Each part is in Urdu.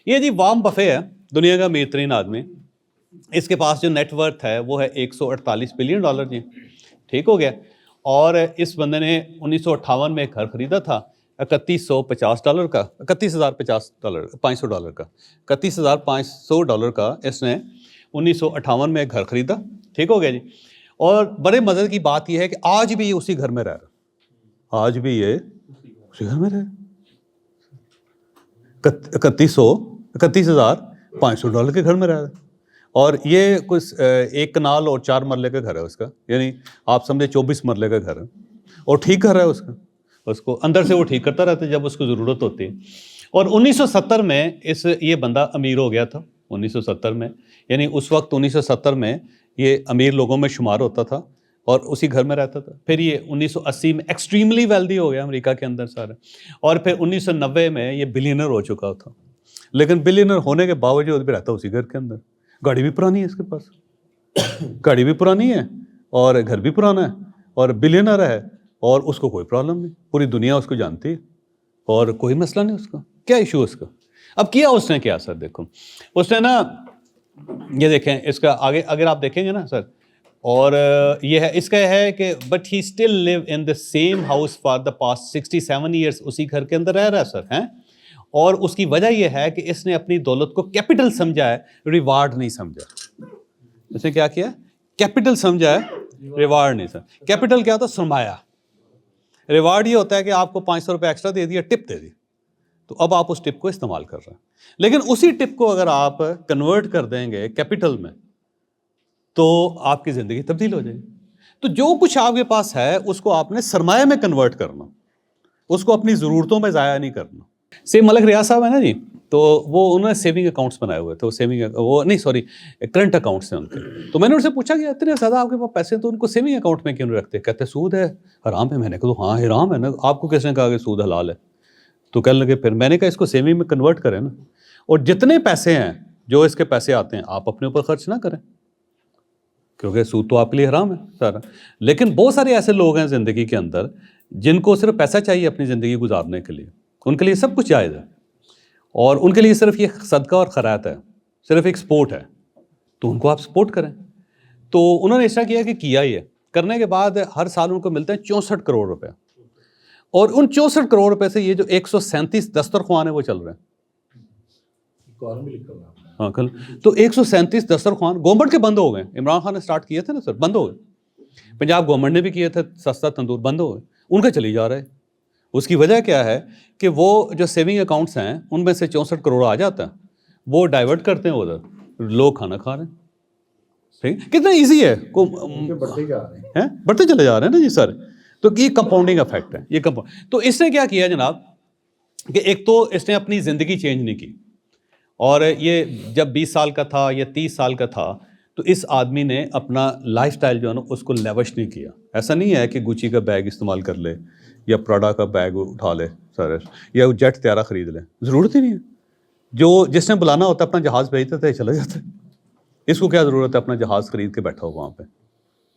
یہ جی وارن بفے ہے دنیا کا امیر ترین آدمی. اس کے پاس جو نیٹ ورتھ ہے وہ ہے $148 بلین جی. ٹھیک ہو گیا. اور اس بندے نے 1958 میں ایک گھر خریدا تھا $3150 کا، $31,050 کا، $31,500 کا اس نے 1958 میں ایک گھر خریدا. ٹھیک ہو گیا جی. اور بڑے مزے کی بات یہ ہے کہ آج بھی یہ اسی گھر میں رہ رہا، آج بھی یہ اسی گھر میں رہ رہا. $31,500 کے گھر میں رہ رہا ہے. اور یہ کچھ 1 کنال اور 4 مرلے کا گھر ہے اس کا، یعنی آپ سمجھے 24 مرلے کا گھر ہے. اور ٹھیک کر رہا ہے اس کو اندر سے وہ ٹھیک کرتا رہتا ہے جب اس کو ضرورت ہوتی ہے. اور 1970 میں یہ بندہ امیر ہو گیا تھا. 1970 میں، یعنی اس وقت 1970 میں یہ امیر لوگوں میں شمار ہوتا تھا اور اسی گھر میں رہتا تھا. پھر یہ 1980 میں ایکسٹریملی ویلدی ہو گیا امریکہ کے اندر سارا. اور پھر 1990 میں یہ بلینر ہو چکا تھا. لیکن بلینر ہونے کے باوجود بھی رہتا اسی گھر کے اندر. گاڑی بھی پرانی ہے اس کے پاس، گاڑی بھی پرانی ہے اور گھر بھی پرانا ہے اور بلینر ہے اور اس کو کوئی پرابلم نہیں. پوری دنیا اس کو جانتی ہے اور کوئی مسئلہ نہیں اس کا. کیا ایشو اس کا؟ اب کیا اس نے کیا سر؟ دیکھو اس نے نا، یہ دیکھیں اس کا آگے اگر آپ دیکھیں گے نا سر، اور یہ ہے اس کا ہے کہ but he still live in the same house for the past 67 years. اسی گھر کے اندر رہ رہا ہے سر ہیں. اور اس کی وجہ یہ ہے کہ اس نے اپنی دولت کو کیپٹل سمجھا ہے، ریوارڈ نہیں سمجھا. اس نے کیا کیا؟ کیپٹل سمجھا ہے، ریوارڈ نہیں سمجھا. کیپٹل کیا ہوتا ہے؟ سرمایہ. ریوارڈ یہ ہوتا ہے کہ آپ کو $500 ایکسٹرا دے دیا، ٹپ دے دی، تو اب آپ اس ٹپ کو استعمال کر رہے ہیں. لیکن اسی ٹپ کو اگر آپ کنورٹ کر دیں گے کیپٹل میں تو آپ کی زندگی تبدیل ہو جائے گی. تو جو کچھ آپ کے پاس ہے اس کو آپ نے سرمایہ میں کنورٹ کرنا، اس کو اپنی ضرورتوں میں ضائع نہیں کرنا. ملک ریاض صاحب ہے نا جی، تو وہ انہوں نے سیونگ اکاؤنٹس بنائے ہوئے تھے. کرنٹ اکاؤنٹس ہیں ان کے. تو میں نے ان سے پوچھا کہ اتنے زیادہ آپ کے پاس پیسے تو ان کو سیونگ اکاؤنٹ میں کیوں نہیں رکھتے؟ کہتے سود ہے، حرام ہے. میں نے کہا ہاں حرام ہے نا، آپ کو کس نے کہا کہ سود حلال ہے؟ تو کہنے لگے پھر میں نے کہا اس کو سیونگ میں کنورٹ کریں نا، اور جتنے پیسے ہیں جو اس کے پیسے آتے ہیں آپ اپنے اوپر خرچ نہ کریں، کیونکہ سود تو آپ کے لیے حرام ہے سارا. لیکن بہت سارے ایسے لوگ ہیں زندگی کے اندر جن کو صرف پیسہ چاہیے اپنی زندگی گزارنے کے لیے، ان کے لیے سب کچھ جائز ہے، اور ان کے لیے صرف یہ صدقہ اور خیرات ہے، صرف ایک سپورٹ ہے. تو ان کو آپ سپورٹ کریں. تو انہوں نے ایسا کیا یہ کرنے کے بعد ہر سال ان کو ملتے ہیں 64 کروڑ روپے. اور ان 64 کروڑ روپے سے یہ جو 137 دسترخوان ہیں وہ چل رہے ہیں. ہاں کل تو 137 دسترخوان گورنمنٹ کے بند ہو گئے. عمران خان نے سٹارٹ کیے تھے نا سر، بند ہو گئے. پنجاب گورنمنٹ نے بھی کیے تھے سستا تندور، بند ہو گئے. ان کا چلی جا رہا ہے. اس کی وجہ کیا ہے کہ وہ جو سیونگ اکاؤنٹس ہیں ان میں سے 64 کروڑ آ جاتا ہے، وہ ڈائیورٹ کرتے ہیں ادھر، لوگ کھانا کھا رہے ہیں. ٹھیک، کتنا ایزی ہے، بڑھتے چلے جا رہے ہیں نا جی سر. تو یہ کمپاؤنڈنگ افیکٹ ہے. تو اس نے کیا کیا جناب کہ ایک تو اس نے اپنی زندگی چینج نہیں کی، اور یہ جب 20 سال کا تھا یا 30 سال کا تھا تو اس آدمی نے اپنا لائف سٹائل جو ہے نا اس کو لیوش نہیں کیا. ایسا نہیں ہے کہ گوچی کا بیگ استعمال کر لے یا پراڈا کا بیگ اٹھا لے سر، یا جیٹ طیارہ خرید لے، ضرورت ہی نہیں ہے. جس نے بلانا ہوتا ہے اپنا جہاز بھیجتا تھا، چلا جاتا ہے. اس کو کیا ضرورت ہے اپنا جہاز خرید کے بیٹھا ہو وہاں پہ؟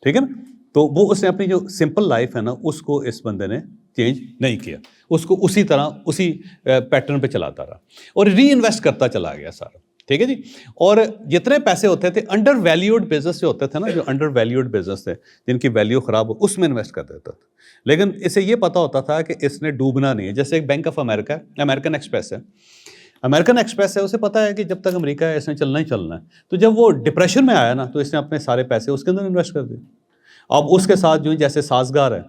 ٹھیک ہے نا. تو وہ اس نے اپنی جو سمپل لائف ہے نا اس کو اس بندے نے چینج نہیں کیا، اس کو اسی طرح اسی پیٹرن پہ چلاتا رہا اور ری انویسٹ کرتا چلا گیا سارا. ٹھیک ہے جی. اور جتنے پیسے ہوتے تھے انڈر ویلیوڈ بزنس جو ہوتے تھے نا، جو انڈر ویلیوڈ بزنس تھے جن کی ویلیو خراب ہو، اس میں انویسٹ کر دیتا تھا. لیکن اسے یہ پتا ہوتا تھا کہ اس نے ڈوبنا نہیں ہے. جیسے ایک bank of America, American express ہے. امریکن ایکسپریس ہے، اسے پتا ہے کہ جب تک امریکہ ہے اس نے چلنا ہی چلنا ہے. تو جب وہ ڈپریشن میں آیا نا تو اس نے اپنے سارے پیسے اس کے اندر انویسٹ کر دیے. اب اس کے ساتھ جو جیسے سازگار ہے،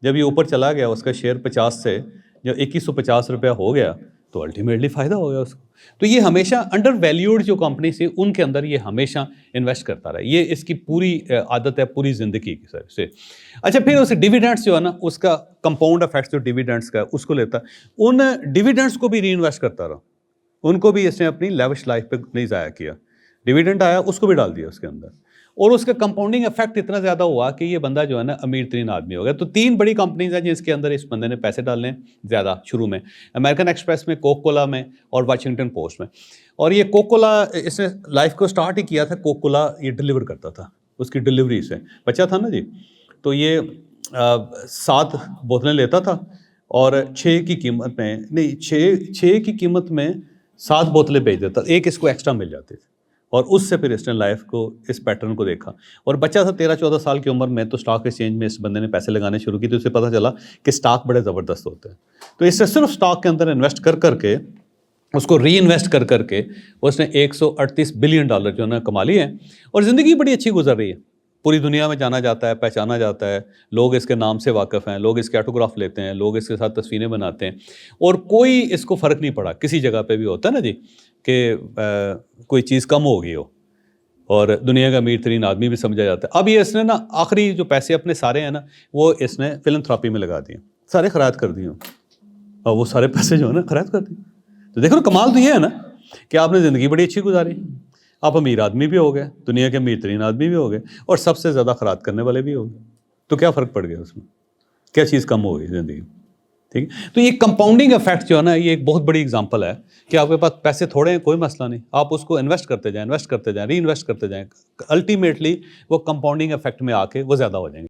جب یہ اوپر چلا گیا اس کا شیئر 50 سے جو 2150 ہو گیا تو الٹیمیٹلی فائدہ ہو گیا اس کو. تو یہ ہمیشہ انڈر ویلیوڈ جو کمپنی تھی ان کے اندر یہ ہمیشہ انویسٹ کرتا رہا. یہ اس کی پوری عادت ہے پوری زندگی کی سر سے. اچھا پھر اس ڈیویڈنڈس جو ہے نا اس کا کمپاؤنڈ افیکٹ جو ڈیویڈنڈس کا اس کو لیتا، ان ڈیویڈنڈس کو بھی ری انویسٹ کرتا رہا. ان کو بھی اس نے اپنی لیوش لائف پہ نہیں ضائع کیا. ڈیویڈنڈ آیا اس کو بھی ڈال دیا اس کے اندر، اور اس کا کمپاؤنڈنگ افیکٹ اتنا زیادہ ہوا کہ یہ بندہ جو ہے نا امیر ترین آدمی ہو گیا. تو 3 بڑی کمپنیز ہیں جس کے اندر اس بندے نے پیسے ڈالنے زیادہ شروع میں، امریکن ایکسپریس میں، کوکو کولا میں اور واشنگٹن پوسٹ میں. اور یہ کوکو کولا اس نے لائف کو سٹارٹ ہی کیا تھا، کوکو کولا یہ ڈلیور کرتا تھا، اس کی ڈلیوری سے بچہ تھا نا جی. تو یہ 7 بوتلیں لیتا تھا اور 6 کی قیمت میں نہیں 6 کی قیمت میں 7 بوتلیں بیچ دیتا, ایک اس کو ایکسٹرا مل جاتی تھی, اور اس سے پھر اس نے لائف کو اس پیٹرن کو دیکھا. اور بچہ تھا 13-14 سال کی عمر میں, تو اسٹاک ایکسچینج میں اس بندے نے پیسے لگانے شروع کی, تو اسے پتہ چلا کہ اسٹاک بڑے زبردست ہوتے ہیں. تو اس سے صرف اسٹاک کے اندر انویسٹ کر کے, اس کو ری انویسٹ کر کے اس نے $138 بلین جو ہے نا کما لیے ہیں, اور زندگی بڑی اچھی گزر رہی ہے. پوری دنیا میں جانا جاتا ہے, پہچانا جاتا ہے, لوگ اس کے نام سے واقف ہیں, لوگ اس کے آٹوگراف لیتے ہیں, لوگ اس کے ساتھ تصویریں بناتے ہیں, اور کوئی اس کو فرق نہیں پڑا. کسی جگہ پہ بھی ہوتا ہے نا جی کہ کوئی چیز کم ہو گئی ہو اور دنیا کا امیر ترین آدمی بھی سمجھا جاتا ہے. اب یہ اس نے نا آخری جو پیسے اپنے سارے ہیں نا, وہ اس نے فلنتھراپی میں لگا دیے, سارے خیرات کر دیے, اور وہ سارے پیسے جو ہے نا خیرات کر دیے. تو دیکھو کمال تو یہ ہے نا کہ آپ نے زندگی بڑی اچھی گزاری, آپ امیر آدمی بھی ہو گئے, دنیا کے امیر ترین آدمی بھی ہو گئے, اور سب سے زیادہ خیرات کرنے والے بھی ہو گئے. تو کیا فرق پڑ گیا اس میں, کیا چیز کم ہو گئی زندگی میں؟ ٹھیک ہے. تو یہ کمپاؤنڈنگ افیکٹ جو ہے نا, یہ ایک بہت بڑی اگزامپل ہے کہ آپ کے پاس پیسے تھوڑے ہیں, کوئی مسئلہ نہیں, آپ اس کو انویسٹ کرتے جائیں, ری انویسٹ کرتے جائیں, الٹیمیٹلی وہ کمپاؤنڈنگ افیکٹ میں آ کے وہ زیادہ ہو جائیں گے.